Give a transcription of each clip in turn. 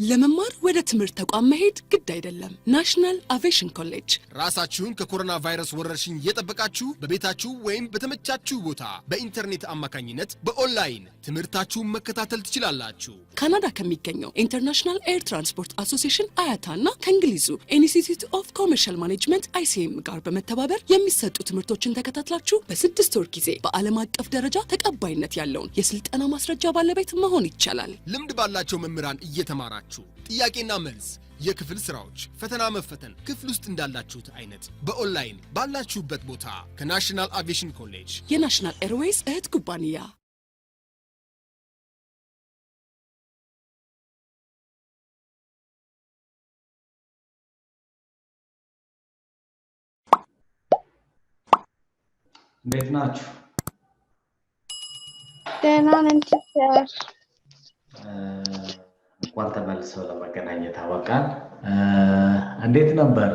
ለመማር ወደ ትምህርት ተቋም መሄድ ግድ አይደለም። ናሽናል አቪዬሽን ኮሌጅ ራሳችሁን ከኮሮና ቫይረስ ወረርሽኝ እየጠበቃችሁ በቤታችሁ ወይም በተመቻችሁ ቦታ በኢንተርኔት አማካኝነት በኦንላይን ትምህርታችሁን መከታተል ትችላላችሁ። ካናዳ ከሚገኘው ኢንተርናሽናል ኤር ትራንስፖርት አሶሲዬሽን አያታና ከእንግሊዙ ኢንስቲትዩት ኦፍ ኮመርሻል ማኔጅመንት ICM ጋር በመተባበር የሚሰጡ ትምህርቶችን ተከታትላችሁ በ6 ወር ጊዜ በዓለም አቀፍ ደረጃ ተቀባይነት ያለውን የስልጠና ማስረጃ ባለቤት መሆን ይቻላል። ልምድ ባላቸው መምህራን እየተማራችሁ ጥያቄና መልስ፣ የክፍል ስራዎች፣ ፈተና መፈተን ክፍል ውስጥ እንዳላችሁት አይነት በኦንላይን ባላችሁበት ቦታ ከናሽናል አቪዬሽን ኮሌጅ የናሽናል ኤርዌይስ እህት ኩባንያ እንዴት ናችሁ? ደህና ነን ቲቸር። እንኳን ተመልሰው ለመገናኘት አበቃን። እንዴት ነበር?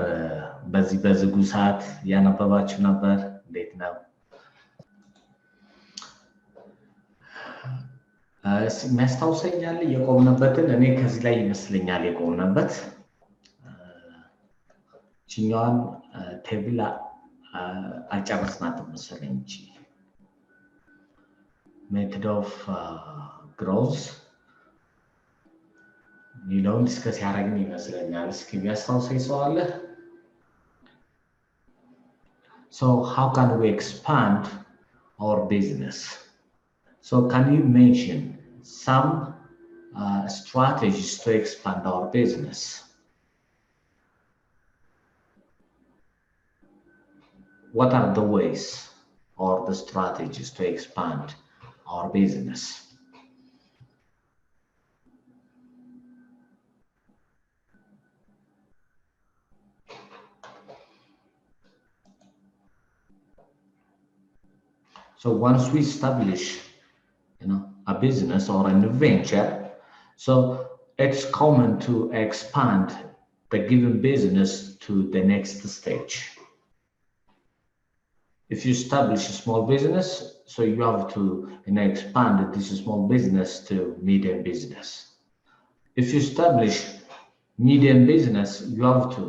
በዚህ በዝጉ ሰዓት ያነበባችሁ ነበር? እንዴት ነው? የሚያስታውሰኛል የቆምነበትን እኔ ከዚህ ላይ ይመስለኛል የቆምነበት ችኛዋን ቴብል አልጨረስናትም መሰለኝ እንጂ ሜተድ ኦፍ ግሮዝ ሚለውን ዲስከስ ያደረግን ይመስለኛል። እስኪ የሚያስታውሰኝ ሰው አለ? So how can we expand our business? So can you mention some strategies to expand our business? What are the ways or the strategies to expand our business? So once we establish, a business or a new venture, so it's common to expand the given business to the next stage. If you establish a small business, so you have to expand this small business to medium business. If you establish medium business, you have to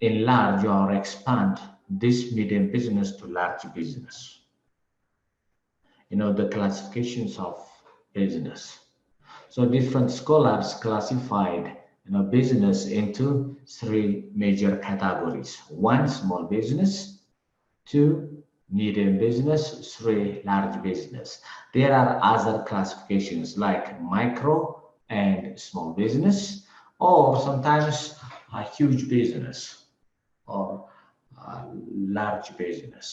enlarge or expand this medium business to large business. The classifications of business. So different scholars classified business into 3 major categories. 1, small business. 2, medium business. 3, large business. There are other classifications like micro and small business, or sometimes a huge business or large business.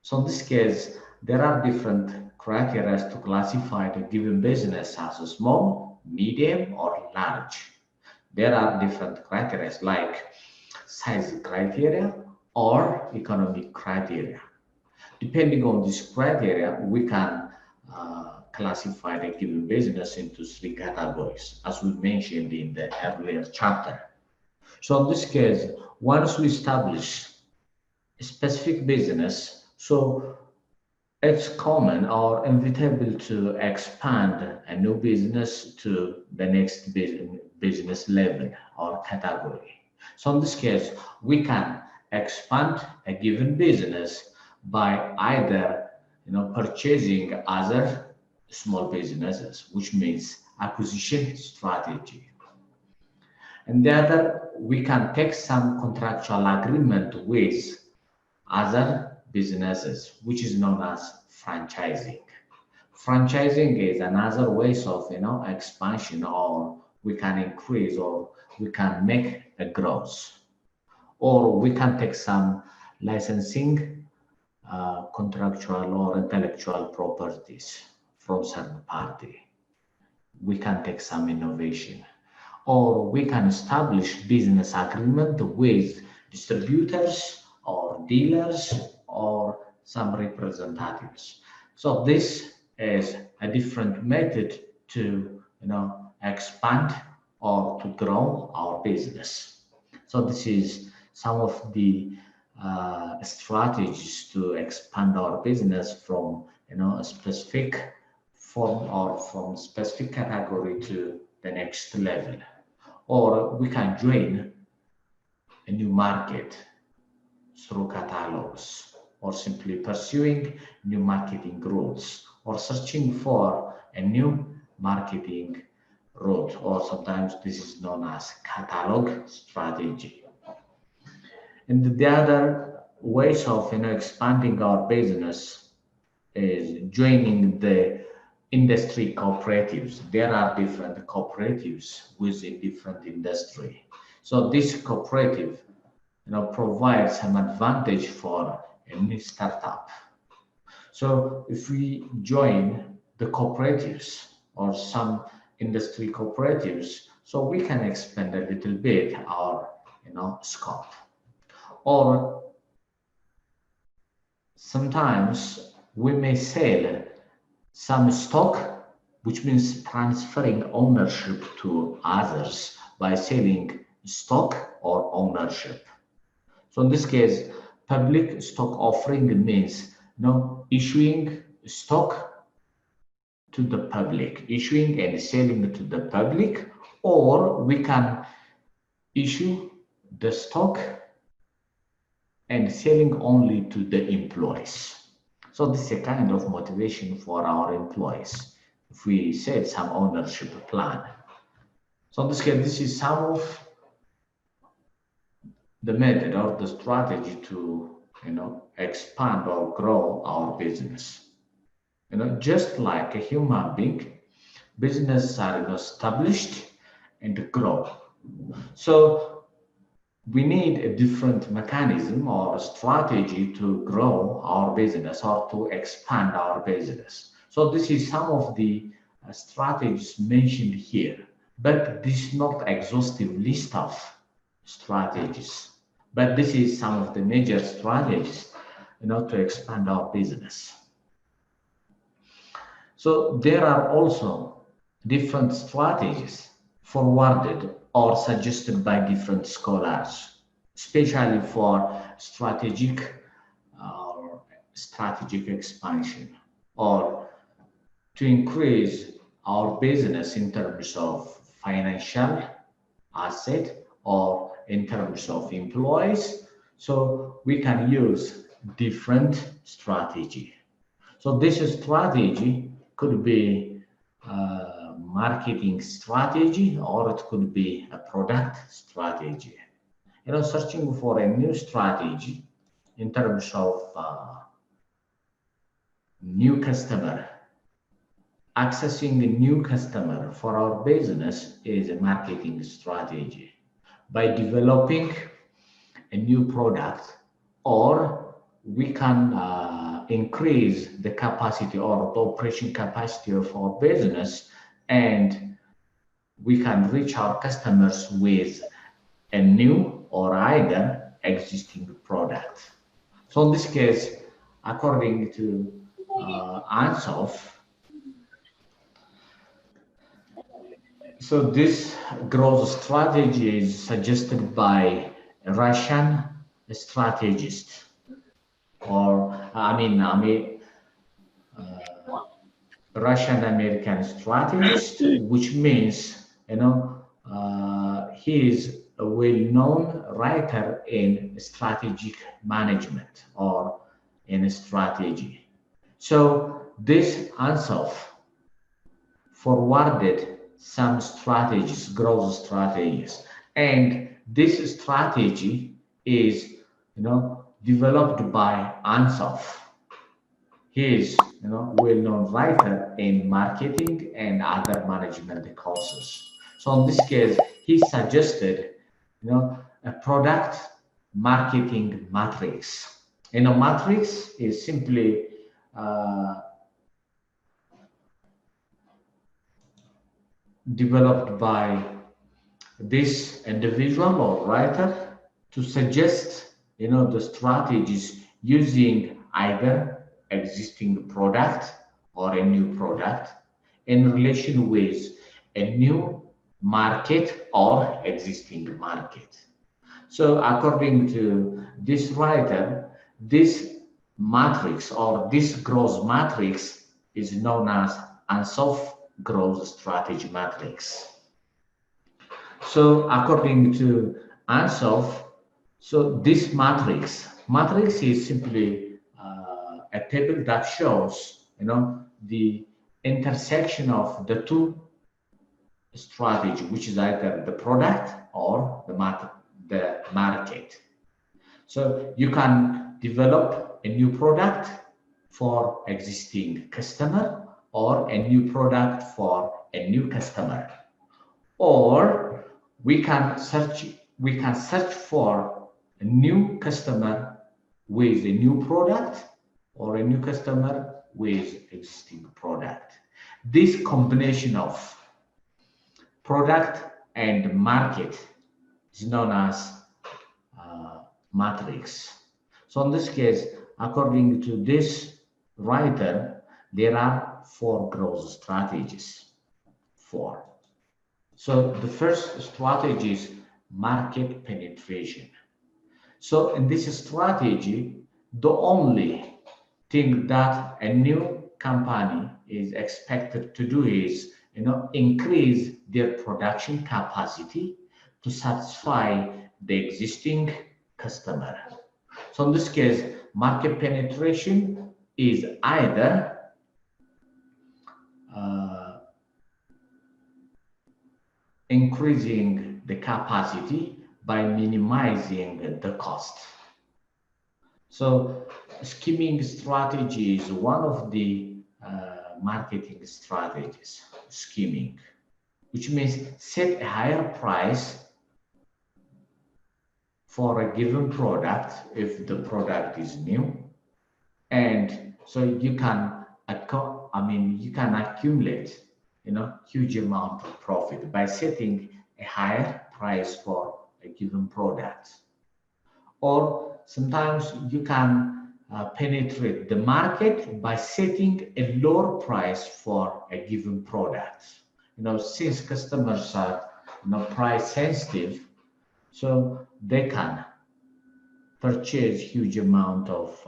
So in this case, there are different criteria to classify the given business as a small, medium, or large. There are different criteria like size criteria or economic criteria. Depending on this criteria, we can classify the given business into 3 categories, as we mentioned in the earlier chapter. So in this case, once we establish a specific business, so it's common or inevitable to expand a new business to the next business level or category. So in this case, we can expand a given business by either purchasing other small businesses, which means acquisition strategy. And the other, we can take some contractual agreement with other businesses, which is known as franchising. Franchising is another ways of expansion, or we can increase or we can make a growth, or we can take some licensing, contractual or intellectual properties from third party. We can take some innovation, or we can establish business agreement with distributors or dealers or some representatives. So this is a different method to expand or to grow our business. So this is some of the strategies to expand our business from a specific form or from specific category to the next level. or we can join a new market through catalogs, or simply pursuing new marketing routes, or searching for a new marketing route, or sometimes this is known as catalog strategy. And the other ways of expanding our business is joining the industry cooperatives. There are different cooperatives within different industry. So this cooperative provides some advantage for a new startup. So if we join the cooperatives or some industry cooperatives, so we can expand a little bit our scope. Or sometimes we may sell some stock, which means transferring ownership to others by selling stock or ownership. So in this case, public stock offering means issuing stock to the public, issuing and selling to the public, or we can issue the stock and selling only to the employees. So this is a kind of motivation for our employees if we set some ownership plan. So in this case, this is some of the method or the strategy to expand or grow our business. Just like a human being, businesses are established and grow. So we need a different mechanism or strategy to grow our business or to expand our business. So this is some of the strategies mentioned here, but this is not exhaustive list of strategies. But this is some of the major strategies, to expand our business. So there are also different strategies forwarded or suggested by different scholars, especially for strategic expansion, or to increase our business in terms of financial asset or in terms of employees. So we can use different strategy. So this strategy could be a marketing strategy, or it could be a product strategy. Searching for a new strategy in terms of new customer, accessing a new customer for our business is a marketing strategy. By developing a new product, or we can increase the capacity or the operation capacity of our business, and we can reach our customers with a new or either existing product. So in this case, according to Ansoff, so this growth strategy is suggested by a Russian strategist, or Russian American strategist, which means he is a well-known writer in strategic management or in strategy. So this Ansoff forwarded some strategies, growth strategies, and this strategy is developed by Ansoff. He is well-known writer in marketing and other management courses. So in this case, he suggested a product marketing matrix. Matrix is simply developed by this individual or writer to suggest the strategies using either existing product or a new product in relation with a new market or existing market. So according to this writer, this matrix or this growth matrix is known as Ansoff growth strategy matrix. So according to Ansoff, so this matrix is simply a table that shows, the intersection of the two strategy, which is either the product or the market. So you can develop a new product for existing customer or a new product for a new customer, or we can search for a new customer with a new product or a new customer with existing product. This combination of product and market is known as matrix. So in this case, according to this writer, there are 4 growth strategies. 4. So the first strategy is market penetration. So in this strategy, the only thing that a new company is expected to do is, increase their production capacity to satisfy the existing customer. So in this case, market penetration is either increasing the capacity by minimizing the cost. So skimming strategy is one of the marketing strategies, skimming, which means set a higher price for a given product if the product is new, and so you can accumulate huge amount of profit by setting a higher price for a given product. Or sometimes you can penetrate the market by setting a lower price for a given product. Since customers are price sensitive, so they can purchase huge amount of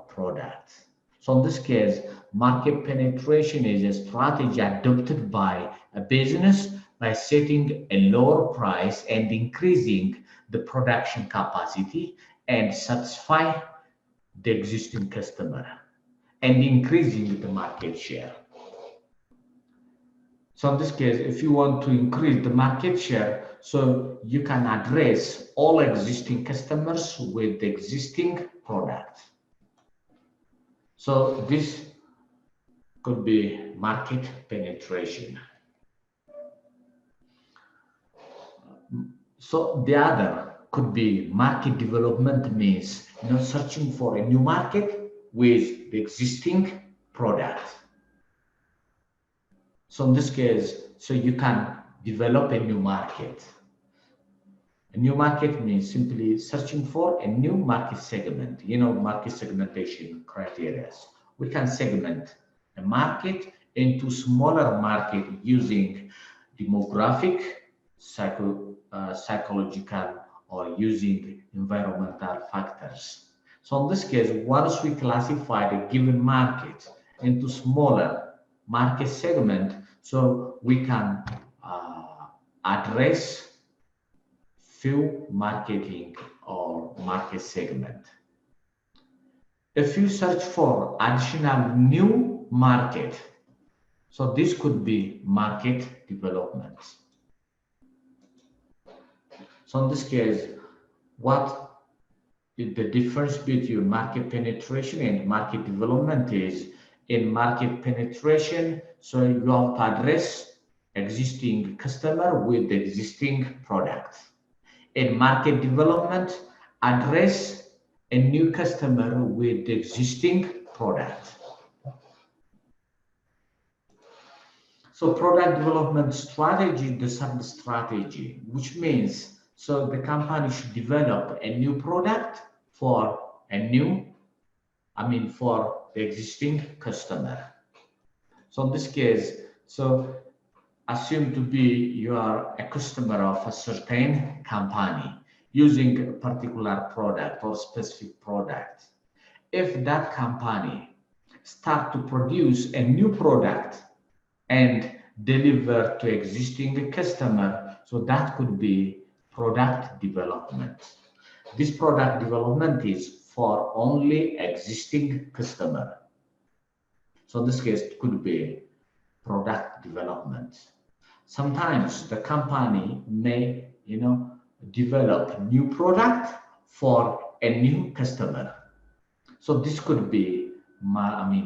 products. So in this case, market penetration is a strategy adopted by a business by setting a lower price and increasing the production capacity and satisfy the existing customer and increasing the market share. So in this case, if you want to increase the market share, so you can address all existing customers with the existing product. So this could be market penetration. So the other could be market development, means searching for a new market with the existing product. So in this case, so you can develop a new market. A new market means simply searching for a new market segment, market segmentation criteria. We can segment a market into smaller market using demographic, psychological, or using environmental factors. So in this case, once we classify the given market into smaller market segment, so we can address few marketing or market segment. If you search for additional new market, so this could be market development. So in this case, what is the difference between market penetration and market development is, in market penetration, so you have to address existing customer with the existing product. In market development, address a new customer with the existing product. So product development strategy, the sub-strategy, which means so the company should develop a new product for for the existing customer. So in this case, so assume to be you are a customer of a certain company using a particular product or specific product. If that company start to produce a new product and deliver to existing customer, So that could be product development. This product development is for only existing customer. So this case could be product development. Sometimes the company may, develop new product for a new customer. So this could be,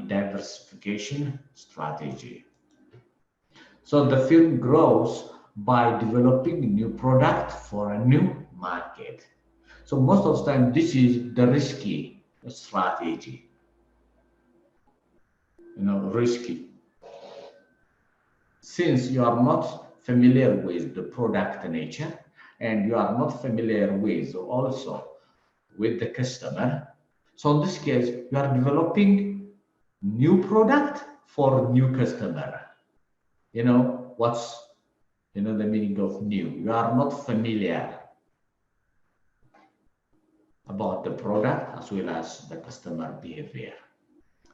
diversification strategy. So the firm grows by developing new product for a new market. So most of the time, this is the risky strategy. Risky. Since you are not familiar with the product nature and you are not familiar with also with the customer, so in this case, you are developing new product for new customer. What's the meaning of new? You are not familiar about the product as well as the customer behavior.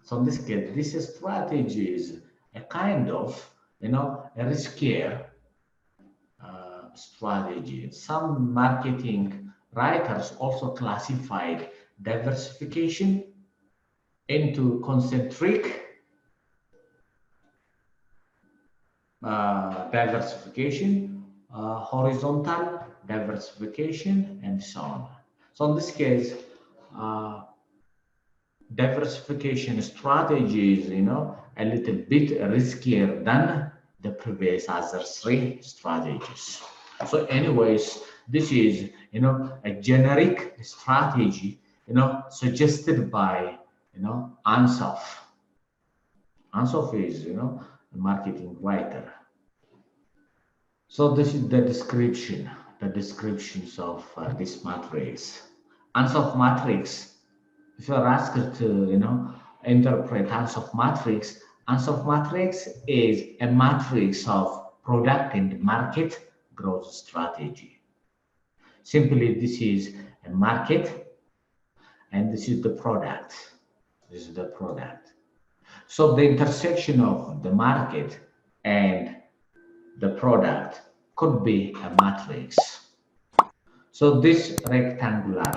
So in this case, this strategy is a kind of, a riskier strategy. Some marketing writers also classified diversification into concentric diversification, horizontal diversification, and so on. So in this case, diversification strategy is, a little bit riskier than the previous other three strategies. So anyways, this is, a generic strategy, suggested by, Ansoff. Ansoff is, a marketing writer. So this is the descriptions of this matrix. Ansoff matrix. If you are asked to, interpret Ansoff matrix is a matrix of product and market growth strategy. Simply, this is a market, and this is the product. This is the product. So the intersection of the market and the product could be a matrix. So this rectangular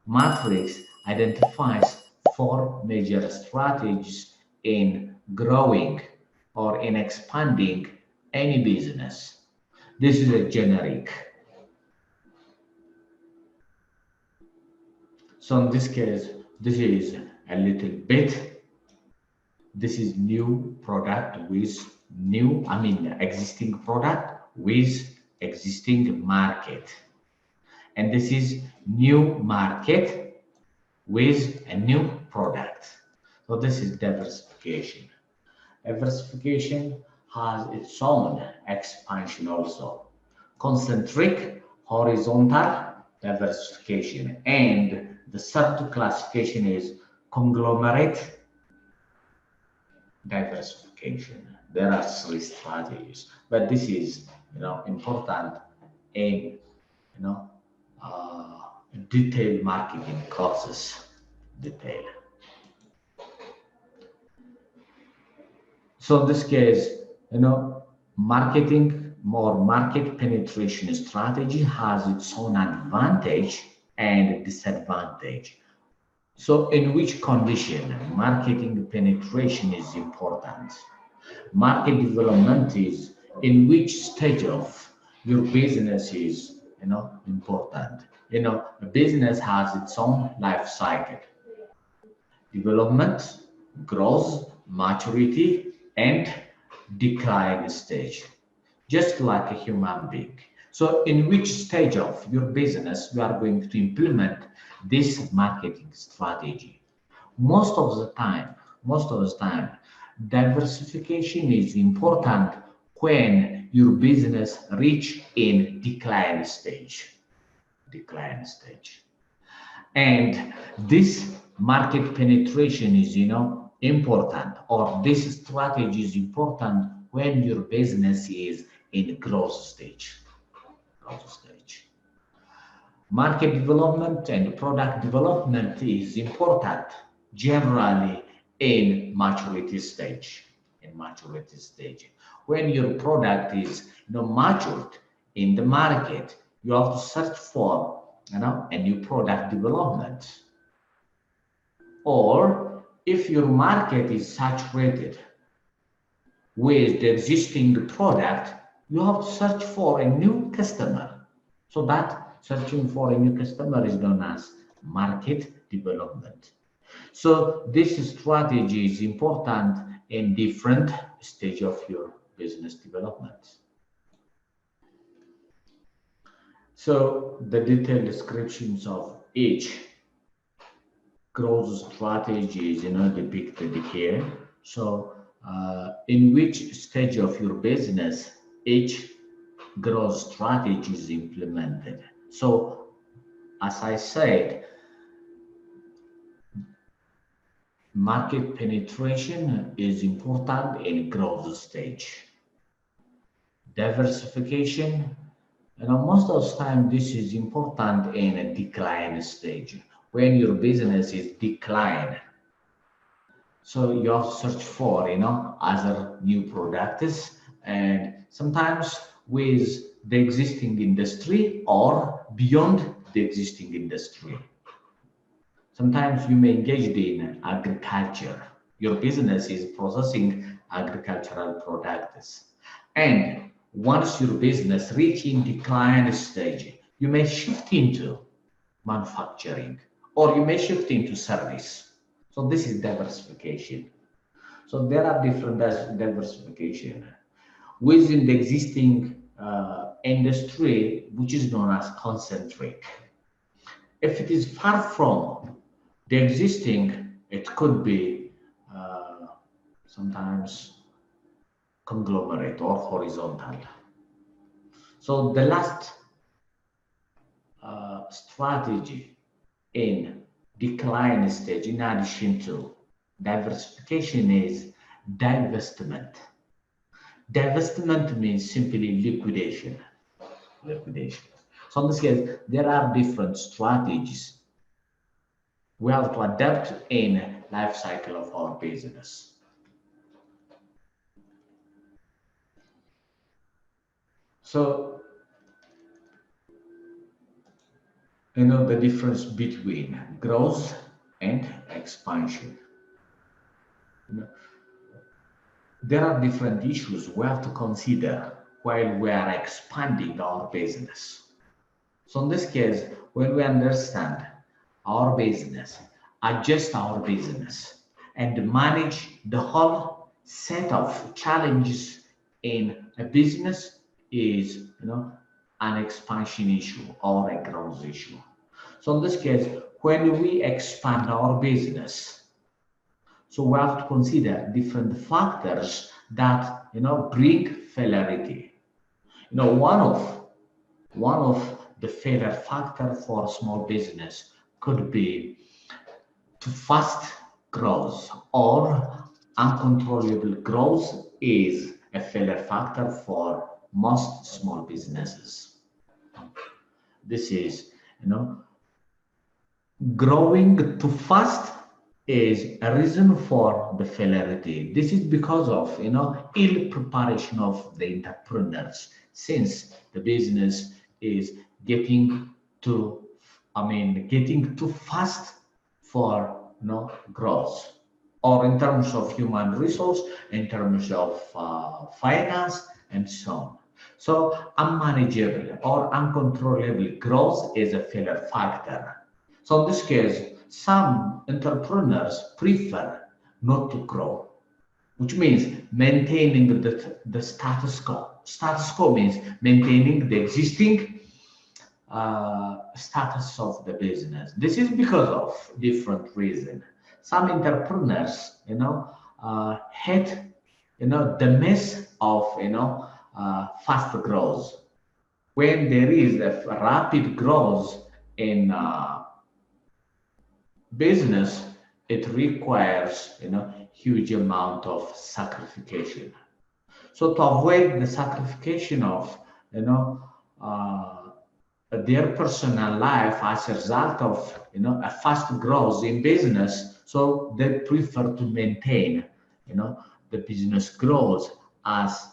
matrix identifies 4 major strategies in growing or in expanding any business. This is a generic. So in this case, this is a little bit. This is new product with existing product with existing market. And this is new market with a new product. So this is diversification. Diversification has its own expansion also. Concentric, horizontal diversification. And the third classification is conglomerate diversification. There are 3 strategies, but this is, important in, detailed marketing courses. Detail. So in this case, market penetration strategy has its own advantage and disadvantage. So in which condition marketing penetration is important? Market development is in which stage of your business is, important. A business has its own life cycle. Development, growth, maturity, and decline stage, just like a human being. So in which stage of your business you are going to implement this marketing strategy? Most of the time, diversification is important when your business reach in decline stage. And this market penetration is, important, or this strategy is important when your business is in growth stage. Market development and product development is important generally in maturity stage. When your product is, matured in the market, you have to search for, a new product development. Or if your market is saturated with the existing product, you have to search for a new customer. So that searching for a new customer is known as market development. So this strategy is important in different stage of your business development. So the detailed descriptions of each growth strategy is depicted here. So in which stage of your business each growth strategy is implemented. So as I said, market penetration is important in growth stage. Diversification, most of the time this is important in a decline stage, when your business is decline. So you have to search for, other new products, and sometimes with the existing industry or beyond the existing industry. Sometimes you may engage in agriculture. Your business is processing agricultural products. And once your business reaching decline stage, you may shift into manufacturing, or you may shift into service. So this is diversification. So there are different diversification within the existing industry, which is known as concentric. If it is far from the existing, it could be sometimes conglomerate or horizontal. So the last strategy in decline stage, in addition to diversification, is divestment. Divestment means simply liquidation. So in this case, there are different strategies we have to adapt in life cycle of our business. So, the difference between growth and expansion. There are different issues we have to consider while we are expanding our business. So in this case, when we understand our business, adjust our business, and manage the whole set of challenges in a business is, an expansion issue or a growth issue. So in this case, when we expand our business, so we have to consider different factors that, bring failure. One of the failure factor for small business could be too fast growth, or uncontrollable growth is a failure factor for most small businesses. This is, growing too fast is a reason for the failure. This is because of, ill preparation of the entrepreneurs, since the business is getting too fast for growth, or in terms of human resource, in terms of finance, and so on. So unmanageable or uncontrollable growth is a failure factor. So in this case, some entrepreneurs prefer not to grow, which means maintaining the status quo. Status quo means maintaining the existing status of the business. This is because of different reasons. Some entrepreneurs, hate, the mess of, fast growth. When there is a rapid growth in business, it requires, huge amount of sacrifice. So to avoid the sacrifice of, their personal life as a result of, a fast growth in business, so they prefer to maintain, the business growth as,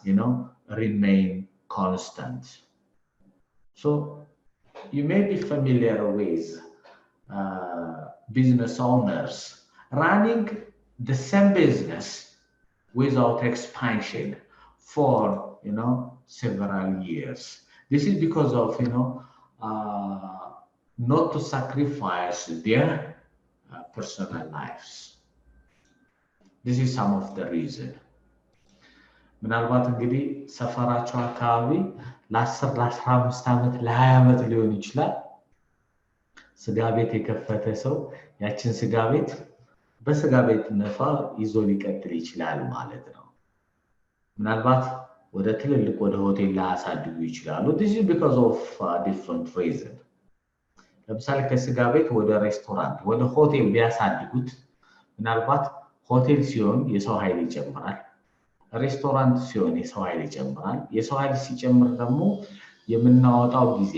remain constant. So you may be familiar with business owners running the same business without expansion for several years. This is because of not to sacrifice their personal lives. This is some of the reason. ምናልባት እንግዲህ ሰፈራቸው አካባቢ ለ10 ለ15 ዓመት ለ20 ዓመት ሊሆን ይችላል ስጋ ቤት የከፈተ ሰው ያችን ስጋ ቤት በስጋ ቤት ነፋ ይዞ ሊቀጥል ይችላል ማለት ነው። ምናልባት ወደ ትልልቅ ወደ ሆቴል ላያሳድጉ ይችላሉ። this is because of different reason። ለምሳሌ ከስጋ ቤት ወደ ሬስቶራንት ወደ ሆቴል ቢያሳድጉት ምናልባት ሆቴል ሲሆን የሰው ኃይል ይጨምራል። ሬስቶራንት ሲሆን የሰው ኃይል ይጨምራል። የሰው ኃይል ሲጨምር ደግሞ የምናወጣው ጊዜ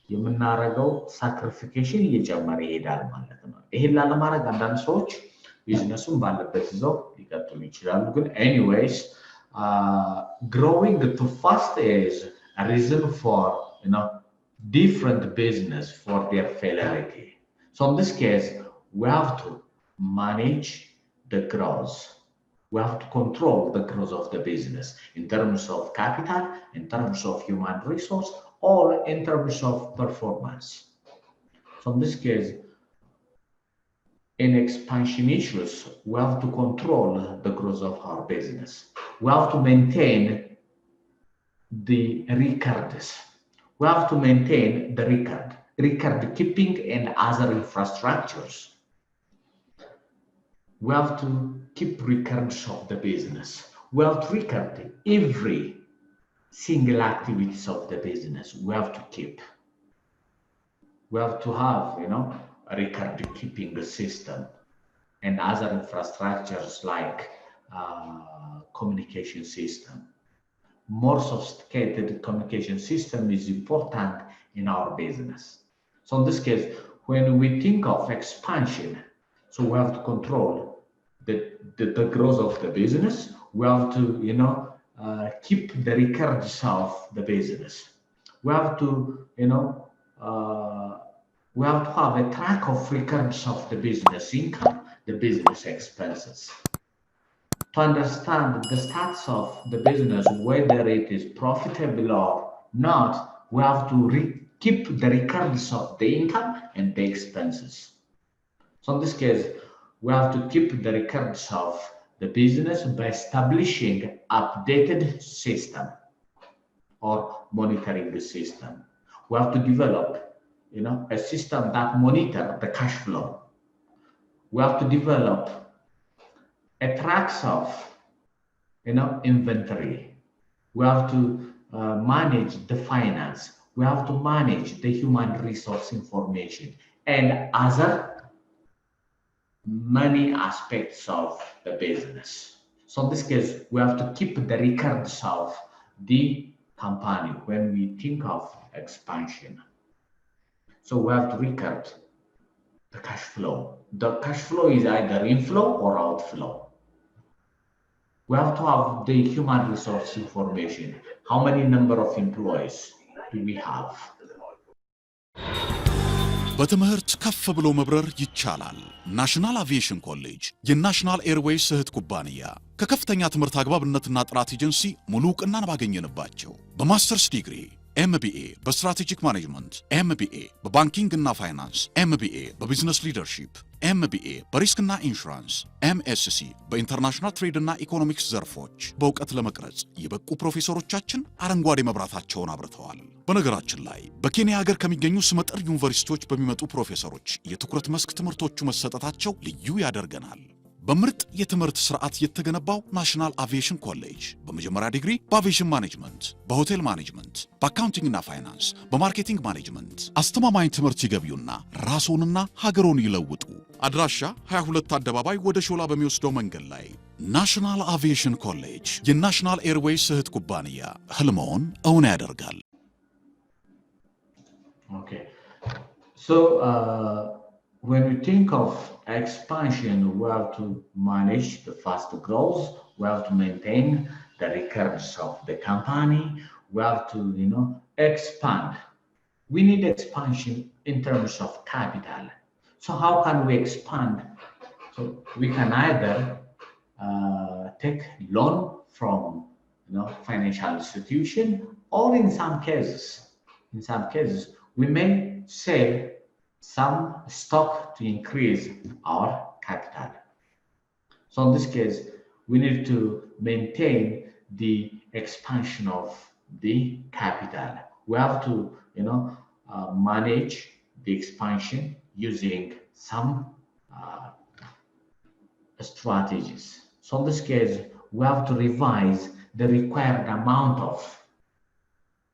የምናረገው ሳክሪፊኬሽን እየጨመረ ይሄዳል ማለት ነው። ይሄን ላለማድረግ አንዳንድ ሰዎች ቢዝነሱን ባለበት ይዘው ሊቀጥሉ ይችላሉ። ግን anyways growing too fast is a reason for different business for their failure. So in this case we have to manage the growth. We have to control the growth of the business in terms of capital, in terms of human resource, or in terms of performance. So in this case, in expansion issues, we have to control the growth of our business. We have to maintain the records. We have to maintain the record keeping and other infrastructures. We have to keep records of the business. We have to record every single activities of the business. We have to keep. We have to have, a record keeping system and other infrastructures like communication system. More sophisticated communication system is important in our business. So in this case, when we think of expansion, so we have to control the growth of the business. We have to, keep the records of the business. We have to, we have to have a track of records of the business income, the business expenses. To understand the status of the business, whether it is profitable or not, we have to keep the records of the income and the expenses. So in this case, we have to keep the records of the business by establishing updated system or monitoring the system. We have to develop, a system that monitor the cash flow. We have to develop a tracks of, inventory. We have to manage the finance. We have to manage the human resource information and other many aspects of the business. So in this case, we have to keep the records of the company when we think of expansion. So we have to record the cash flow. The cash flow is either inflow or outflow. We have to have the human resource information. How many number of employees do we have? በትምህርት ከፍ ብሎ መብረር ይቻላል። ናሽናል አቪዬሽን ኮሌጅ የናሽናል ኤርዌይስ እህት ኩባንያ ከከፍተኛ ትምህርት አግባብነትና ጥራት ኤጀንሲ ሙሉ ዕውቅናን ባገኘንባቸው በማስተርስ ዲግሪ ኤምቢኤ በስትራቴጂክ ማኔጅመንት፣ ኤምቢኤ በባንኪንግ እና ፋይናንስ፣ ኤምቢኤ በቢዝነስ ሊደርሺፕ፣ ኤምቢኤ በሪስክና ኢንሹራንስ፣ ኤምኤስሲ በኢንተርናሽናል ትሬድ እና ኢኮኖሚክስ ዘርፎች በእውቀት ለመቅረጽ የበቁ ፕሮፌሰሮቻችን አረንጓዴ መብራታቸውን አብርተዋል። በነገራችን ላይ በኬንያ ሀገር ከሚገኙ ስመጥር ዩኒቨርሲቲዎች በሚመጡ ፕሮፌሰሮች የትኩረት መስክ ትምህርቶቹ መሰጠታቸው ልዩ ያደርገናል። በምርጥ የትምህርት ስርዓት የተገነባው ናሽናል አቪዬሽን ኮሌጅ በመጀመሪያ ዲግሪ በአቪዬሽን ማኔጅመንት፣ በሆቴል ማኔጅመንት፣ በአካውንቲንግ እና ፋይናንስ፣ በማርኬቲንግ ማኔጅመንት አስተማማኝ ትምህርት ይገቢውና ራስዎንና ሀገሮን ይለውጡ። አድራሻ 22 አደባባይ ወደ ሾላ በሚወስደው መንገድ ላይ ናሽናል አቪዬሽን ኮሌጅ የናሽናል ኤርዌይስ እህት ኩባንያ ህልሞን እውን ያደርጋል። Okay. So when we think of expansion, we have to manage the fast growth. We have to maintain the records of the company. We have to, expand we need expansion in terms of capital. So how can we expand? So we can either take loan from financial institution, or in some cases, we may sell some stock to increase our capital. So in this case, we need to maintain the expansion of the capital. We have to, manage the expansion using some strategies. So in this case, we have to revise the required amount of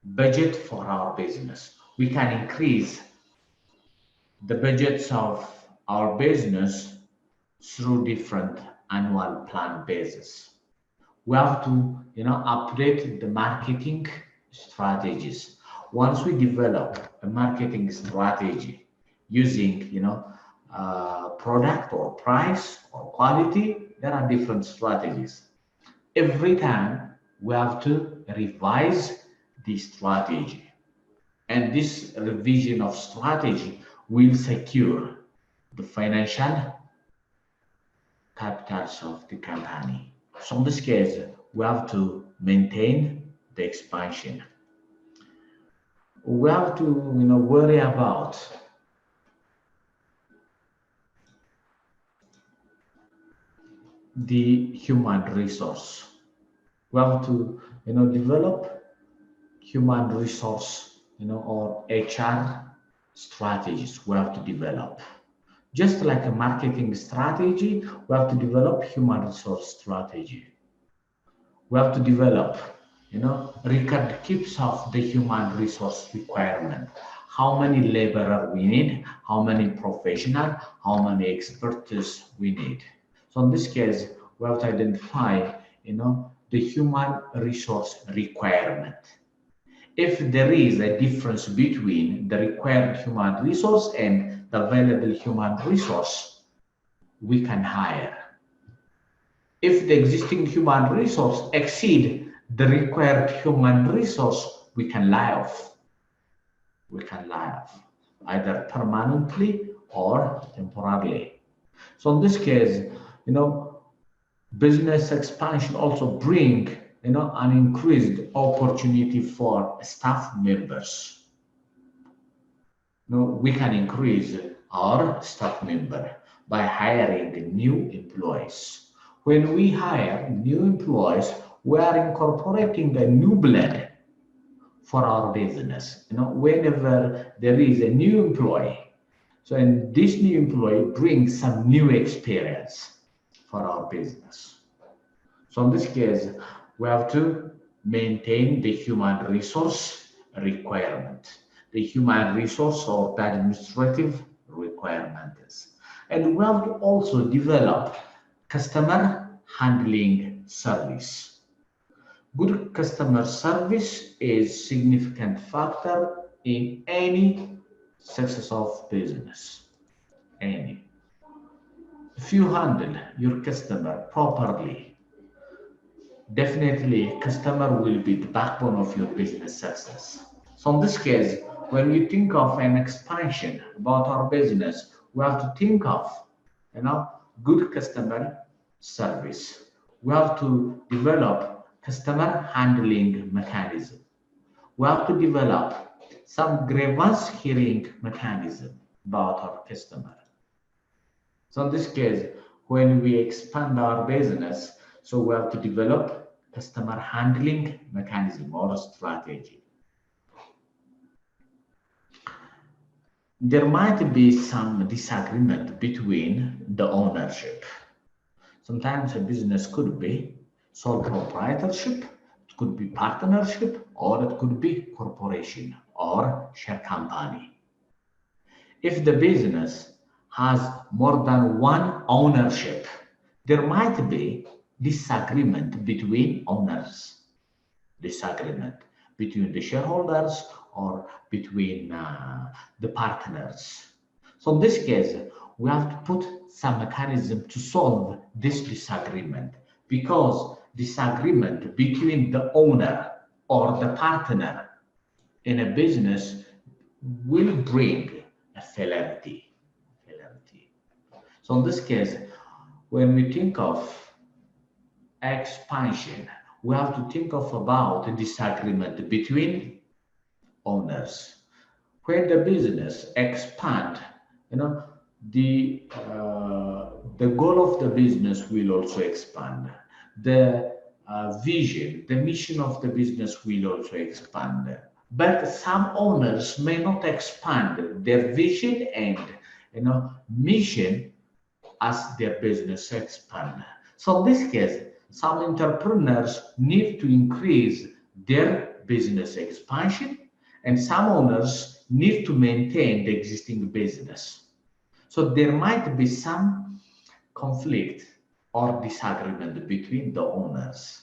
budget for our business. We can increase the budgets of our business through different annual plan basis. We have to, update the marketing strategies. Once we develop a marketing strategy using, product or price or quality, there are different strategies. Every time we have to revise the strategy, and this revision of strategy will secure the financial capitals of the company. So in this case, we have to maintain the expansion. We have to, worry about the human resource. We have to, develop human resource, or HR strategies we have to develop. Just like a marketing strategy, we have to develop human resource strategy. We have to develop, record keeps of the human resource requirement. How many laborers we need, how many professionals, how many experts we need. So in this case, we have to identify, the human resource requirement. If there is a difference between the required human resource and the available human resource, we can hire. If the existing human resource exceed the required human resource, we can lay off. We can lay off, either permanently or temporarily. So in this case, business expansion also bring, an increased opportunity for staff members. We can increase our staff member by hiring new employees. When we hire new employees, we are incorporating a new blood for our business. Whenever there is a new employee, so and this new employee brings some new experience for our business. So in this case, we have to maintain the human resource requirement, the human resource or the administrative requirements. And we have to also develop customer handling service. Good customer service is a significant factor in any success of business. If you handle your customer properly, definitely customer will be the backbone of your business success. So in this case, when we think of an expansion about our business, we have to think of, good customer service. We have to develop customer handling mechanism. We have to develop some grievance hearing mechanism about our customer. So in this case, when we expand our business, so we have to develop customer handling mechanism or strategy. There might be some disagreement between the ownership. Sometimes a business could be sole proprietorship, it could be partnership, or it could be corporation or share company. If the business has more than one ownership, there might be disagreement between owners, disagreement between the shareholders or between the partners. So in this case, we have to put some mechanism to solve this disagreement, because disagreement between the owner or the partner in a business will bring a philarity. So in this case, when we think of expansion, we have to think of about a disagreement between owners. When the business expand, the goal of the business will also expand. The vision, the mission of the business will also expand. But some owners may not expand their vision and mission as their business expand. So in this case, some entrepreneurs need to increase their business expansion, and some owners need to maintain the existing business. So there might be some conflict or disagreement between the owners.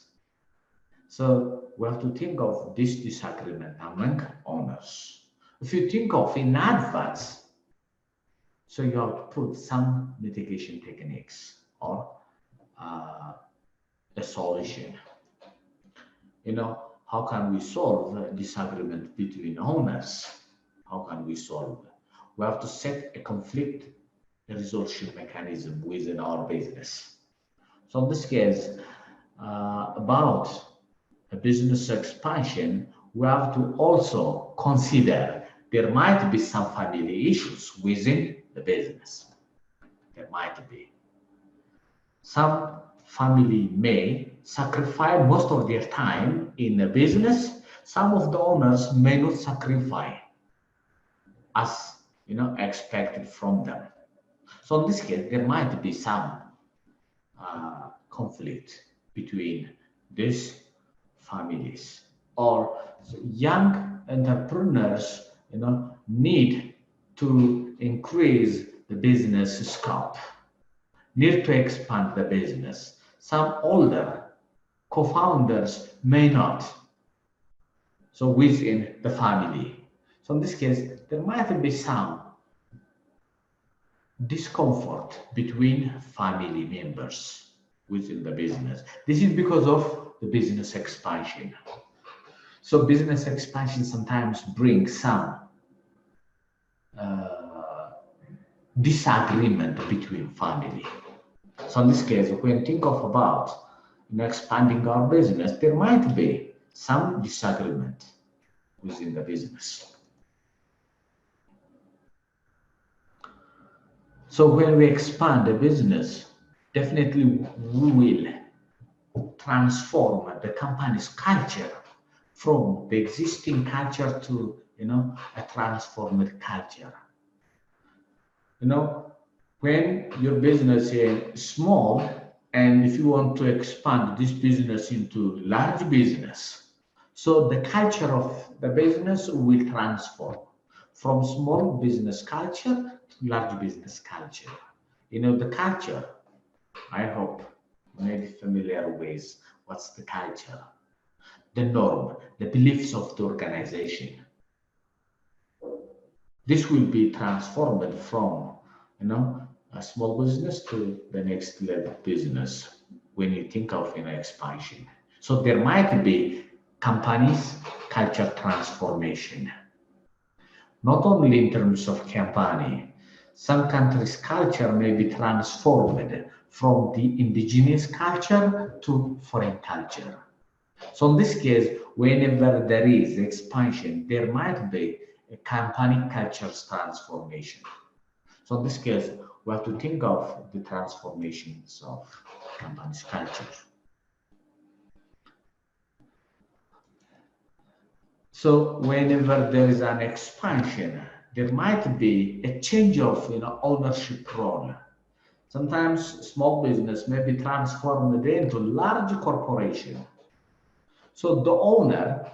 So we have to think of this disagreement among owners. If you think of in advance, so you have to put some mitigation techniques or a solution. How can we solve a disagreement between owners? How can we solve? We have to set a conflict resolution mechanism within our business. So in this case, about a business expansion, we have to also consider there might be some family issues within the business. There might be. Some family may sacrifice most of their time in the business. Some of the owners may not sacrifice as expected from them. So in this case, there might be some conflict between these families, or young entrepreneurs need to increase the business scope, need to expand the business. Some older co-founders may not, so within the family. So in this case, there might be some discomfort between family members within the business. This is because of the business expansion. So business expansion sometimes brings some disagreement between family. So in this case, when you think of about expanding our business, there might be some disagreement within the business. So when we expand the business, definitely we will transform the company's culture from the existing culture to a transformed culture. When your business is small, and if you want to expand this business into large business, so the culture of the business will transform from small business culture to large business culture. The culture, I hope you may be familiar with what's the culture, the norm, the beliefs of the organization. This will be transformed from a small business to the next level business when you think of expansion. So there might be companies' culture transformation. Not only in terms of company, some countries' culture may be transformed from the indigenous culture to foreign culture. So in this case, whenever there is expansion, there might be a company culture's transformation. So in this case, we have to think of the transformations of company's culture. So whenever there is an expansion, there might be a change of ownership role. Sometimes small business may be transformed into large corporation. So the owner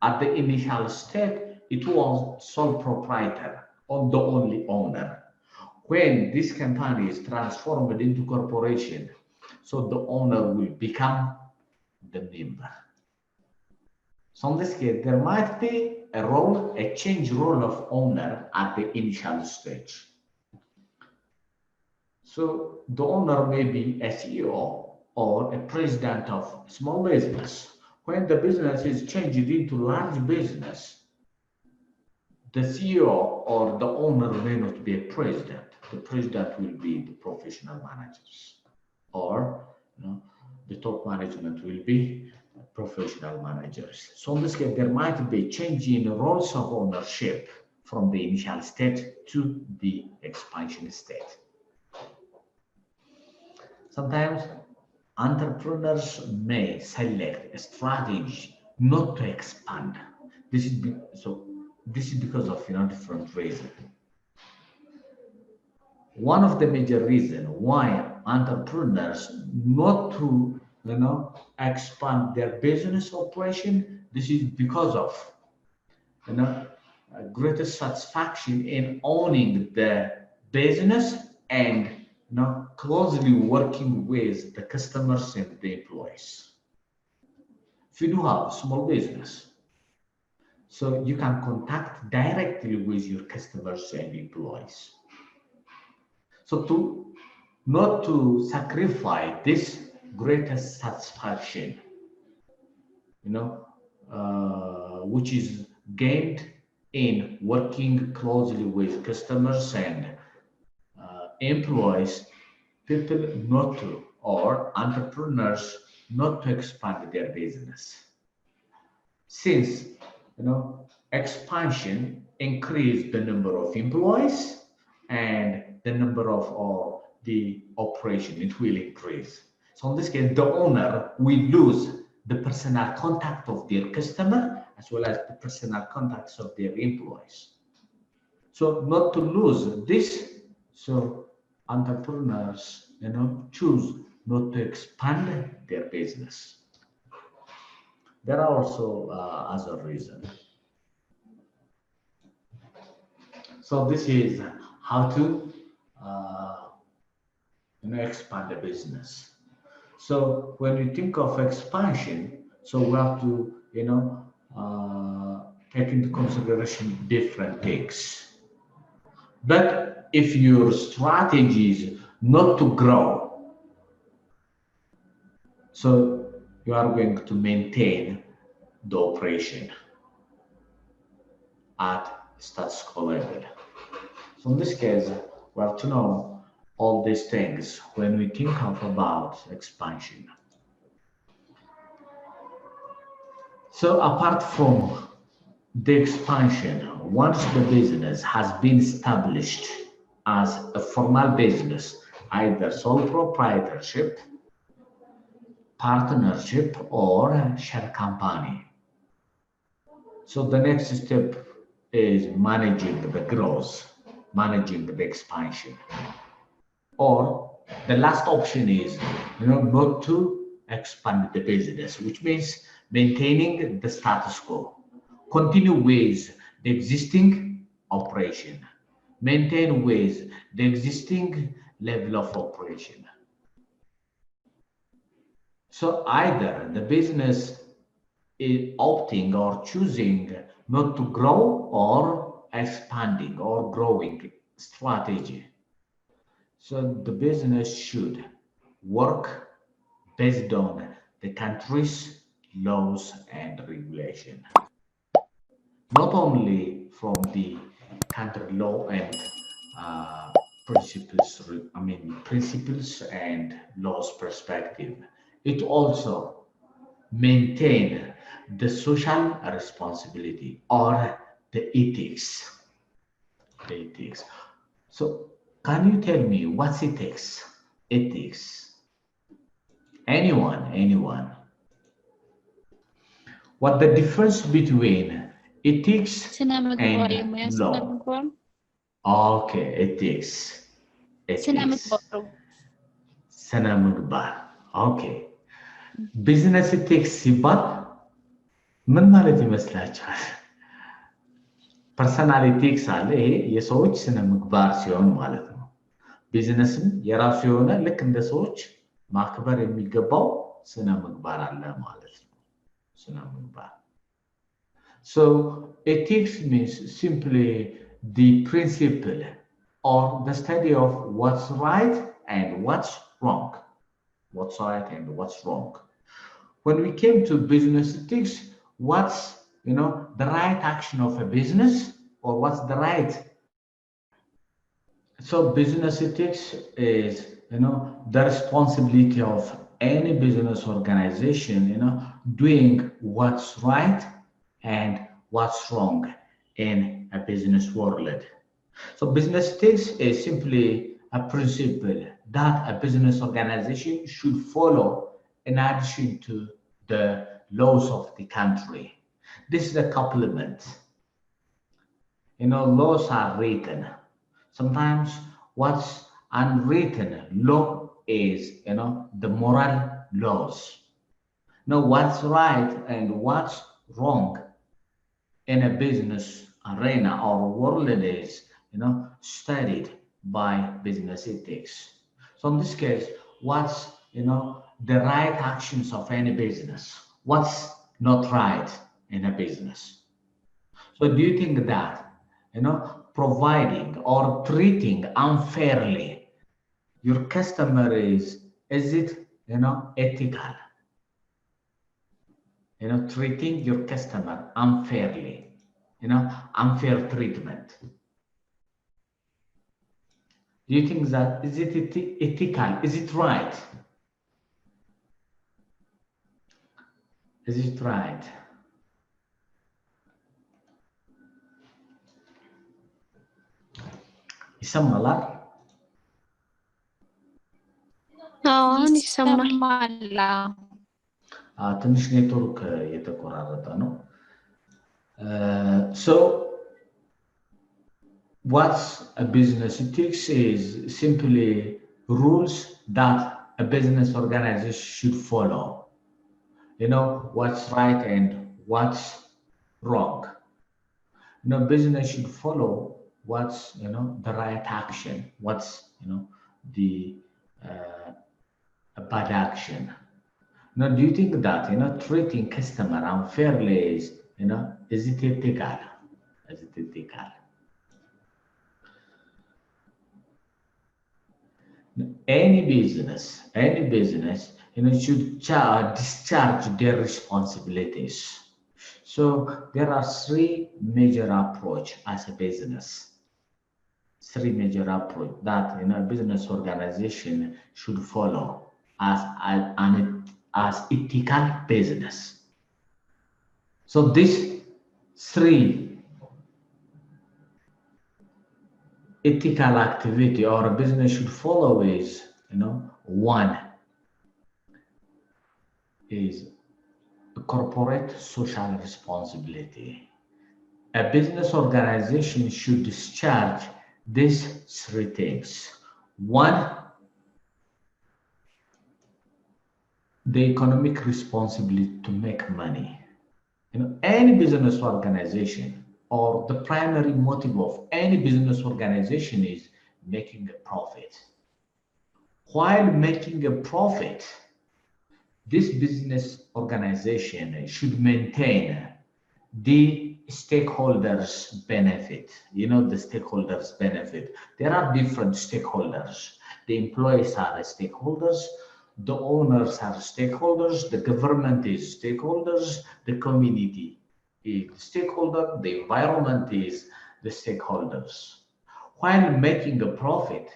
at the initial step, it was sole proprietor or the only owner. When this company is transformed into corporation, so the owner will become the member. So in this case, there might be a change role of owner at the initial stage. So the owner may be a CEO or a president of small business. When the business is changed into large business, the CEO or the owner may not be a president. The president will be the professional managers, or the top management will be professional managers. So in this case, there might be a change in roles of ownership from the initial state to the expansion state. Sometimes entrepreneurs may select a strategy not to expand. This is because of different reasons. One of the major reasons why entrepreneurs not to expand their business operation, this is because of greater satisfaction in owning the business and closely working with the customers and the employees. If you do have a small business, so you can contact directly with your customers and employees. So not to sacrifice this greater satisfaction, which is gained in working closely with customers and employees, people not to, or entrepreneurs not to expand their business. Since expansion increase the number of employees and the number of the operation, it will increase. So in this case, the owner will lose the personal contact of their customer as well as the personal contacts of their employees. So not to lose this, so entrepreneurs choose not to expand their business. There are also other reasons. So this is how to expand the business. So when you think of expansion, so we have to take into consideration different things. But if your strategy is not to grow, so you are going to maintain the operation at status quo level. So in this case, we have to know all these things when we think of about expansion. So apart from the expansion, once the business has been established as a formal business, either sole proprietorship, partnership, or share company. So the next step is managing the growth, managing the expansion. Or the last option is not to expand the business, which means maintaining the status quo, continue with the existing operation, maintain with the existing level of operation. So either the business is opting or choosing not to grow or expanding or growing strategy. So the business should work based on the country's laws and regulation. Not only from the country law and principles and laws perspective, it also maintain the social responsibility or the ethics. So can you tell me what's ethics? Ethics. Anyone. What the difference between ethics and law? Okay, ethics. Sana ምግባር. Okay. Business ethics ሲባል ምን ማለት ይመስላችኋል? ፐርሰናል ኢቲክስ አለ። ይሄ የሰዎች ስነ ምግባር ሲሆን ማለት ነው። ቢዝነስም የራሱ የሆነ ልክ እንደ ሰዎች ማክበር የሚገባው ስነ ምግባር አለ ማለት ነው። ስነ ምግባር። So ethics means simply the principle or the study of what's right and what's wrong. What's right and what's wrong. When we came to business ethics, what's the right action of a business or what's the right. So business ethics is, the responsibility of any business organization, doing what's right and what's wrong in a business world. So business ethics is simply a principle that a business organization should follow in addition to the laws of the country. This is a complement. Laws are written. Sometimes what's unwritten law is, the moral laws. What's right and what's wrong in a business arena or world is, studied by business ethics. So in this case, what's, the right actions of any business? What's not right in a business? So do you think that, providing or treating unfairly your customer is it, ethical? Treating your customer unfairly, unfair treatment. Do you think that, is it ethical? Is it right? Is it right? ይሰማል? አሁን ይሰማል። ትንሽ ኔትወርክ የተቆራረጠ ነው። So what's a business ethics is simply rules that a business organization should follow. What's right and what's wrong. Business should follow what's, the right action, what's, the bad action. Do you think that, treating customer unfairly is, is it ethical? Is it ethical? Any business, should discharge their responsibilities. So there are three major approaches as a business. Three major approach that, a business organization should follow as ethical business. So these three ethical activity or a business should follow is, one is corporate social responsibility. A business organization should discharge these three things. One, the economic responsibility to make money. Any business organization or the primary motive of any business organization is making a profit. While making a profit, this business organization should maintain the stakeholders benefit. The stakeholders benefit. There are different stakeholders. The employees are stakeholders, the owners are stakeholders, the government is stakeholders, the community is stakeholder, the environment is the stakeholders. While making a profit,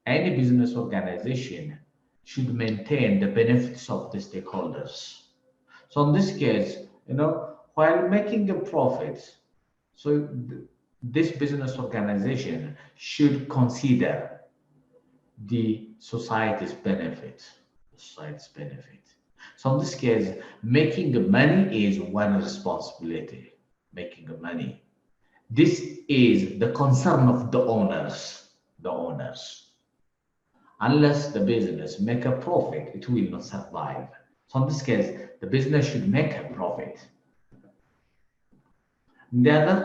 any business organization should maintain the benefits of the stakeholders. So in this case, while making a profit, so this business organization should consider the society's benefit. So in this case, making money is one responsibility, making money. This is the concern of the owners. Unless the business make a profit, it will not survive. So in this case, the business should make a profit. The other,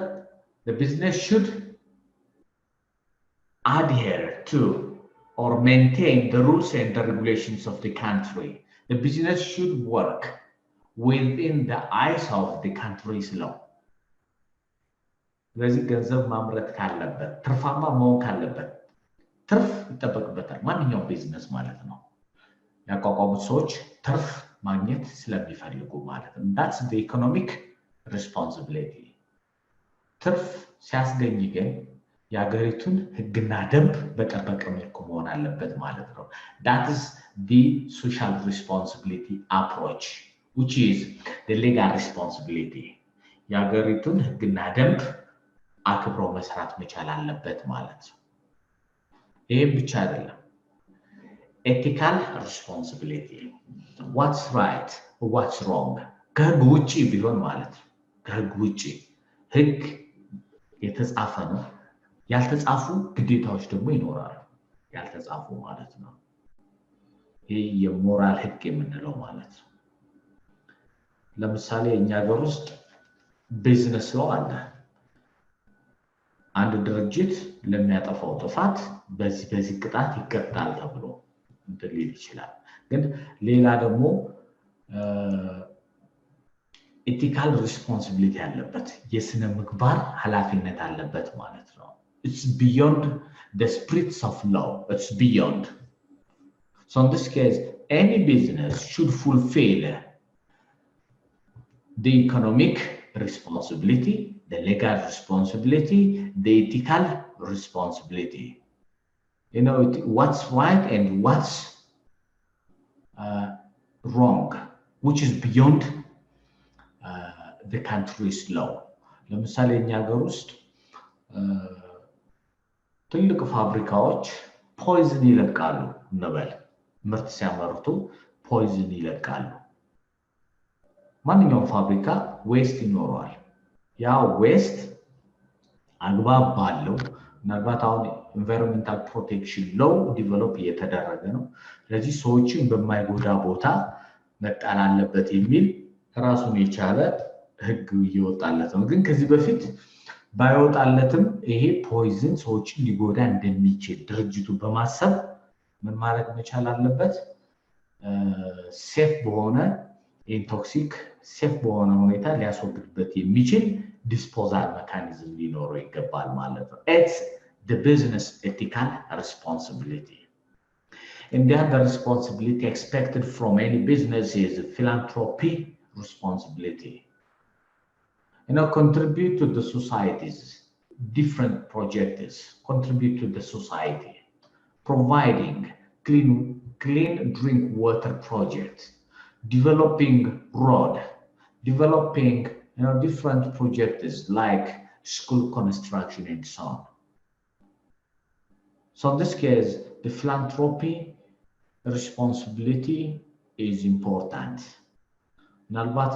the business should adhere to or maintain the rules and the regulations of the country. The business should work within the eyes of the country's law. ስለዚህ ገንዘብ ማምረት ካለበት ትርፋማ መሆን ካለበት ትርፍ ይጠበቅበታል። ማንኛውም ቢዝነስ ማለት ነው። ያቋቋሙት ሰዎች ትርፍ ማግኘት ስለሚፈልጉ ማለት ነው። That's the economic responsibility. ትርፍ ሲያስገኝ ግን የሀገሪቱን ህግና ደንብ በጠበቀ መልኩ መሆን አለበት ማለት ነው። That is the social responsibility approach, which is the legal responsibility. የሀገሪቱን ህግና ደንብ አክብሮ መስራት መቻል አለበት ማለት ነው። ይሄ ብቻ አይደለም። Ethical responsibility. What's right, what's wrong? ከህግ ውጪ ቢሆን ማለት ነው። ከህግ ውጪ ህግ የተጻፈ ነው። ያልተጻፉ ግዴታዎች ደግሞ ይኖራሉ። ያልተጻፉ ማለት ነው። ይሄ የሞራል ህግ የምንለው ማለት ነው። ለምሳሌ እኛ ሀገር ውስጥ ቢዝነስ ሎው አለ። አንድ ድርጅት ለሚያጠፋው ጥፋት በዚህ ቅጣት ይቀጣል ተብሎ ሊል ይችላል። ግን ሌላ ደግሞ ethical responsibility አለበት። የስነ ምግባር ኃላፊነት አለበት ማለት ነው። It's beyond the spirits of law. It's beyond. So in this case, any business should fulfill the economic responsibility, the legal responsibility, the ethical responsibility. You know, what's right and what's wrong, which is beyond the country's law. ለምሳሌ እኛ ሀገር ውስጥ ትልቅ ፋብሪካዎች ፖይዝን ይለቃሉ እንበል። ምርት ሲያመርቱ ፖይዝን ይለቃሉ። ማንኛውም ፋብሪካ ዌስት ይኖረዋል። ያ ዌስት አግባብ ባለው ምናልባት አሁን ኢንቫይሮንመንታል ፕሮቴክሽን ሎው ዲቨሎፕ እየተደረገ ነው። ስለዚህ ሰዎችን በማይጎዳ ቦታ መጣል አለበት የሚል ራሱን የቻለ ህግ እየወጣለት ነው። ግን ከዚህ በፊት ባይወጣለትም ይሄ ፖይዝን ሰዎችን ሊጎዳ እንደሚችል ድርጅቱ በማሰብ ምን ማድረግ መቻል አለበት? ሴፍ በሆነ ኢንቶክሲክ ሴፍ በሆነ ሁኔታ ሊያስወግድበት የሚችል ዲስፖዛል ሜካኒዝም ሊኖረው ይገባል ማለት ነው። It's the business ethical responsibility. And the other responsibility expected from any business is philanthropy responsibility. You know, contribute to the societies, different projects, contribute to the society, providing clean drink water projects, developing road, developing different projects like school construction and so on. So in this case, the philanthropy responsibility is important. ምናልባት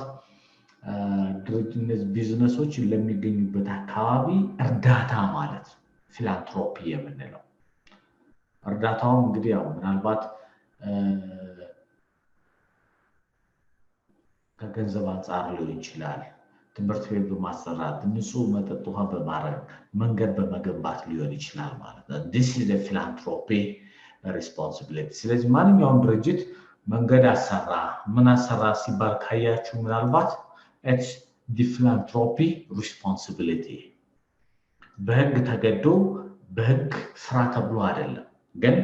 ድርጅት ቢዝነሶች ለሚገኙበት አካባቢ እርዳታ ማለት ፊላንትሮፒ የምንለው እርዳታው እንግዲህ ያው ምናልባት ከገንዘብ አንፃር ሊሆን ይችላል። ትምህርት ቤት በማሰራት ንጹህ መጠጥ ውሃ በማረግ መንገድ በመገንባት ሊሆን ይችላል ማለት ነው። This is the philanthropy responsibility. ስለዚህ ማንኛውም ድርጅት መንገድ አሰራ ምን አሰራ ሲባል ካያችሁ ምናልባት it's the philanthropy responsibility. በህግ ተገዶ በህግ ስራ ተብሎ አይደለም፣ ግን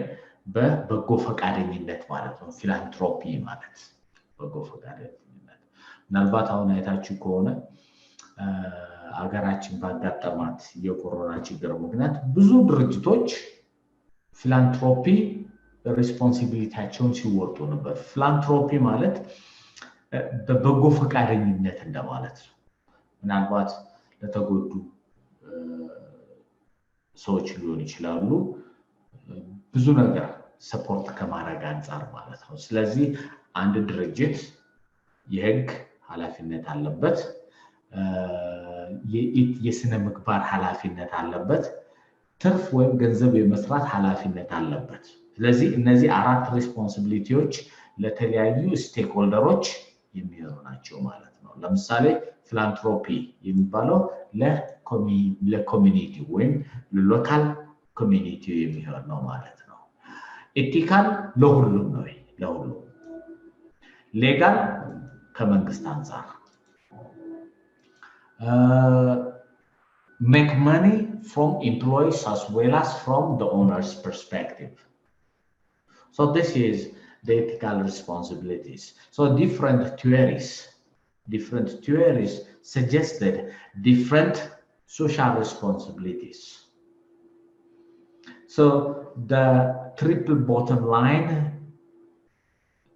በበጎ ፈቃደኝነት ማለት ነው። ፊላንትሮፒ ማለት በጎ ፈቃደኝነት። ምናልባት አሁን አይታችሁ ከሆነ አገራችን ባጋጠማት የኮሮና ችግር ምክንያት ብዙ ድርጅቶች ፊላንትሮፒ ሪስፖንሲቢሊቲያቸውን ሲወጡ ነበር። ፊላንትሮፒ ማለት በበጎ ፈቃደኝነት እንደማለት ነው። ምናልባት ለተጎዱ ሰዎች ሊሆን ይችላሉ ብዙ ነገር ሰፖርት ከማድረግ አንፃር ማለት ነው። ስለዚህ አንድ ድርጅት የህግ ኃላፊነት አለበት፣ የስነ ምግባር ኃላፊነት አለበት፣ ትርፍ ወይም ገንዘብ የመስራት ኃላፊነት አለበት። ስለዚህ እነዚህ አራት ሪስፖንሲቢሊቲዎች ለተለያዩ ስቴክሆልደሮች የሚሆኑ ናቸው ማለት ነው። ለምሳሌ ፊላንትሮፒ የሚባለው ለኮሚኒቲ ወይም ለሎካል ኮሚኒቲ የሚሆን ነው ማለት ነው። ኤቲካል ለሁሉም ነው፣ ለሁሉም። ሌጋል ከመንግስት አንፃር make money from employees as well as from the owner's perspective. So this is the ethical responsibilities. So different theories suggested different social responsibilities. So the triple bottom line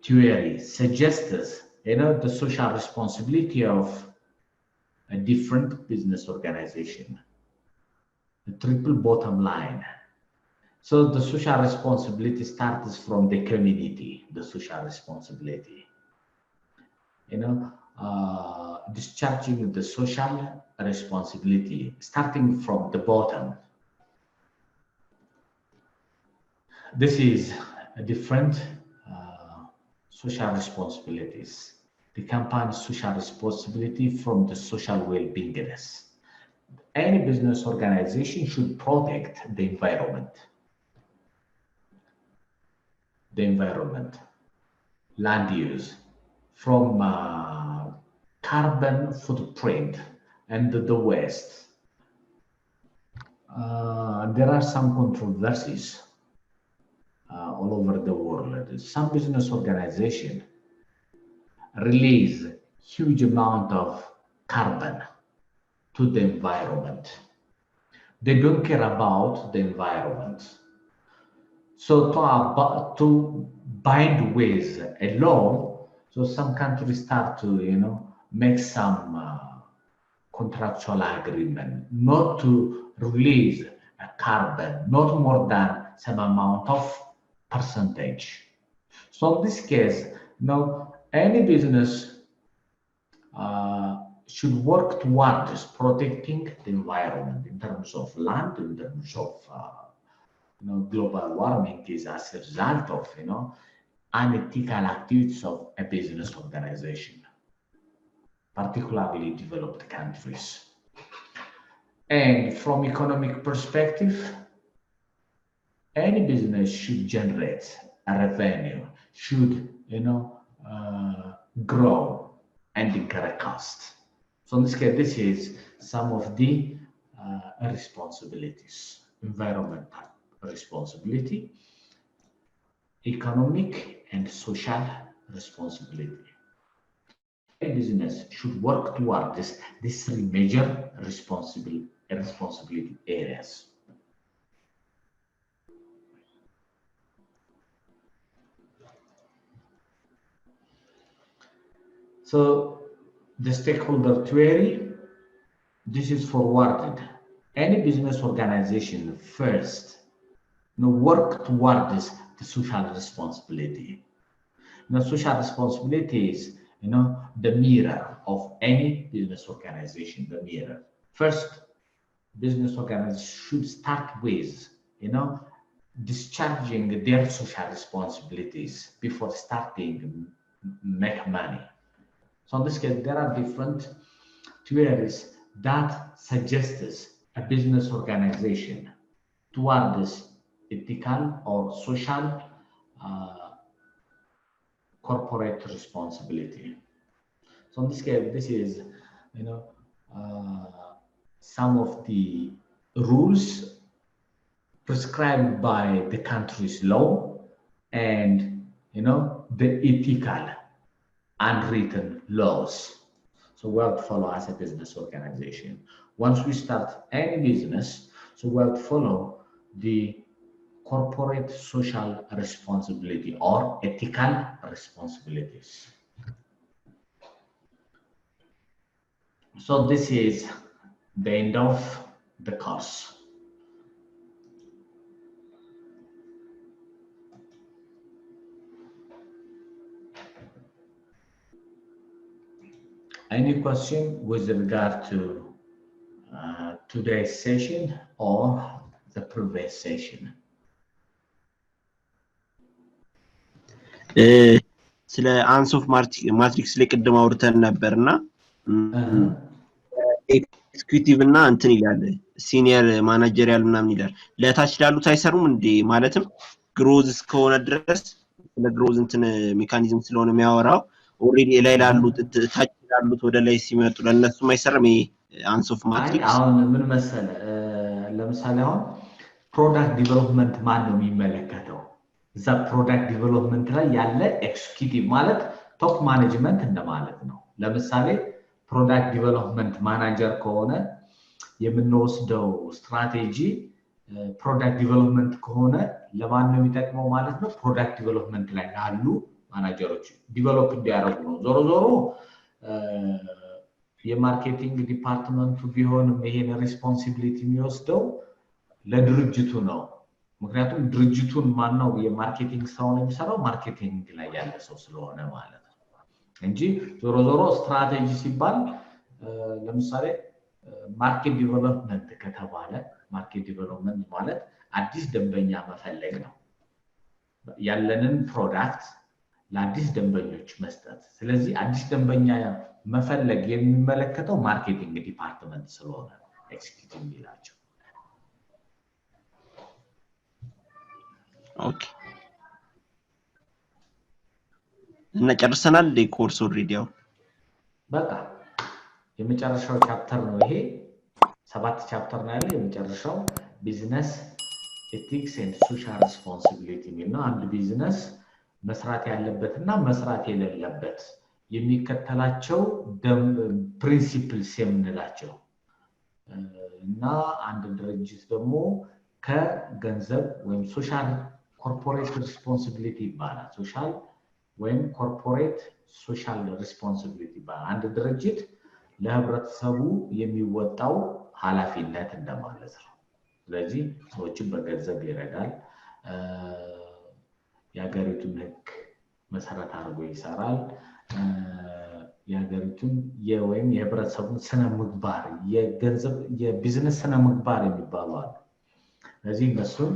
theory suggests, the social responsibility of a different business organization. The triple bottom line. So the social responsibility starts from the community, the social responsibility. Discharging the social responsibility, starting from the bottom. This is a different social responsibilities. The company's social responsibility from the social well-beingness. Any business organization should protect the environment. Land use, from carbon footprint and the waste. There are some controversies all over the world. Some business organizations release huge amount of carbon to the environment. They don't care about the environment. So to bind with a law, so some countries start to, make some contractual agreement not to release a carbon, not more than some amount of percentage. So in this case, any business should work towards protecting the environment in terms of land, in terms of global warming is as a result of unethical activities of a business organization, particularly developed countries. And from economic perspective, any business should generate a revenue, should grow and incur a cost. So in this case, this is some of the responsibilities: environmental responsibility, economic and social responsibility. A business should work towards these three major responsibility areas. So the stakeholder theory, this is forwarded. Any business organization first work towards the social responsibility. Social responsibility is the mirror of any business organization, the mirror. First, business organization should start with discharging their social responsibilities before starting make money. So in this case, there are different theories that suggests a business organization towards ethical or social corporate responsibility. So in this case, this is some of the rules prescribed by the country's law and the ethical unwritten laws. So we have to follow as a business organization. Once we start any business, so we have to follow the corporate social responsibility or ethical responsibilities. So this is the end of the course. Any question with regard to today's session or the previous session? ስለ አንስ ኦፍ ማትሪክስ ላይ ቅድም አውርተን ነበርና ኤክስኪዩቲቭ እና እንትን ይላል ሲኒየር ማናጀሪያል ምናምን ይላል ለታች ላሉት አይሰሩም እንዴ ማለትም ግሮዝ እስከሆነ ድረስ ለግሮዝ እንትን ሜካኒዝም ስለሆነ የሚያወራው ኦሬዲ ላይ ላሉት ታች ላሉት ወደ ላይ ሲመጡ ለነሱ አይሰራም አንስ ኦፍ ማትሪክስ አሁን ምን መሰለ ለምሳሌ አሁን ፕሮዳክት ዲቨሎፕመንት ማን ነው የሚመለከተው እዛ ፕሮዳክት ዲቨሎፕመንት ላይ ያለ ኤክስኪዩቲቭ ማለት ቶፕ ማኔጅመንት እንደማለት ነው ለምሳሌ ፕሮዳክት ዲቨሎፕመንት ማናጀር ከሆነ የምንወስደው ስትራቴጂ ፕሮዳክት ዲቨሎፕመንት ከሆነ ለማን ነው የሚጠቅመው ማለት ነው ፕሮዳክት ዲቨሎፕመንት ላይ ያሉ ማናጀሮች ዲቨሎፕ እንዲያደርጉ ነው ዞሮ ዞሮ የማርኬቲንግ ዲፓርትመንቱ ቢሆን ይሄን ሪስፖንሲቢሊቲ የሚወስደው ለድርጅቱ ነው ምክንያቱም ድርጅቱን ማን ነው የማርኬቲንግ ስራውን የሚሰራው ማርኬቲንግ ላይ ያለ ሰው ስለሆነ ማለት ነው እንጂ ዞሮ ዞሮ ስትራቴጂ ሲባል ለምሳሌ ማርኬት ዲቨሎፕመንት ከተባለ ማርኬት ዲቨሎፕመንት ማለት አዲስ ደንበኛ መፈለግ ነው ያለንን ፕሮዳክት ለአዲስ ደንበኞች መስጠት ስለዚህ አዲስ ደንበኛ መፈለግ የሚመለከተው ማርኬቲንግ ዲፓርትመንት ስለሆነ ኤክስኪዩቲቭ ይላቸው ኦኬ እና ጨርሰናል ኮርስ ኦልሬዲ ያው በቃ የመጨረሻው ቻፕተር ነው ይሄ 7 ቻፕተር ነው ያለው የመጨረሻው ቢዝነስ ኤቲክስ ኤንድ ሶሻል ሪስፖንሲቢሊቲ ነው አንድ ቢዝነስ መስራት ያለበትና መስራት የሌለበት የሚከተላቸው ፕሪንሲፕልስ የምንላቸው እና አንድ ድርጅት ደግሞ ከገንዘብ ወይም ሶሻል ኮርፖሬት ሪስፖንሲቢሊቲ ይባላል ሶሻል ወይም ኮርፖሬት ሶሻል ሪስፖንሲቢሊቲ ይባላል አንድ ድርጅት ለህብረተሰቡ የሚወጣው ኃላፊነት እንደማለት ነው ስለዚህ ሰዎችን በገንዘብ ይረዳል የሀገሪቱን ህግ መሰረት አድርጎ ይሰራል የሀገሪቱን ወይም የህብረተሰቡን ስነ ምግባር የገንዘብ የቢዝነስ ስነ ምግባር የሚባሉ አሉ ስለዚህ እነሱን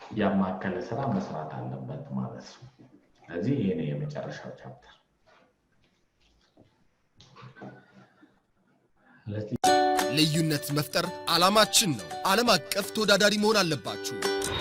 ያማከለ ስራ መስራት አለበት ማለት ነው ስለዚህ ይሄ ነው የመጨረሻው ቻፕተር ልዩነት መፍጠር ዓላማችን ነው ዓለም አቀፍ ተወዳዳሪ መሆን አለባችሁ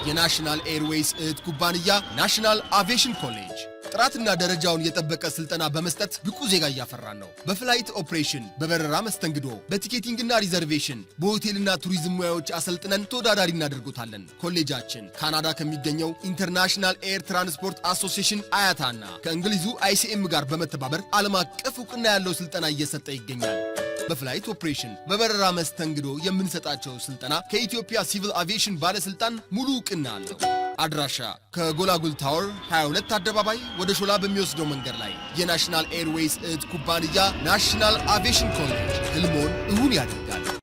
የናሽናል ኤርዌይስ እህት ኩባንያ ናሽናል አቪዬሽን ኮሌጅ ጥራትና ደረጃውን የጠበቀ ስልጠና በመስጠት ብቁ ዜጋ ያፈራን ነው በፍላይት ኦፕሬሽን በበረራ መስተንግዶ በቲኬቲንግና ሪዘርቬሽን በሆቴልና ቱሪዝም ሙያዎች አሰልጥነን ተወዳዳሪ እናደርጉታለን ኮሌጃችን ካናዳ ከሚገኘው ኢንተርናሽናል ኤር ትራንስፖርት አሶሲዬሽን አያታና ከእንግሊዙ ICM ጋር በመተባበር ዓለም አቀፍ ዕውቅና ያለው ስልጠና እየሰጠ ይገኛል በፍላይት ኦፕሬሽን በበረራ መስተንግዶ የምንሰጣቸው ስልጠና ከኢትዮጵያ ሲቪል አቪዬሽን ባለስልጣን ሙሉ ዕውቅና አለው አድራሻ ከጎላጉል ታወር 22 አደባባይ ወደ ሾላ በሚወስደው መንገድ ላይ የናሽናል ኤርዌይስ እህት ኩባንያ ናሽናል አቪዬሽን ኮሌጅ ህልሞን እውን ያደርጋል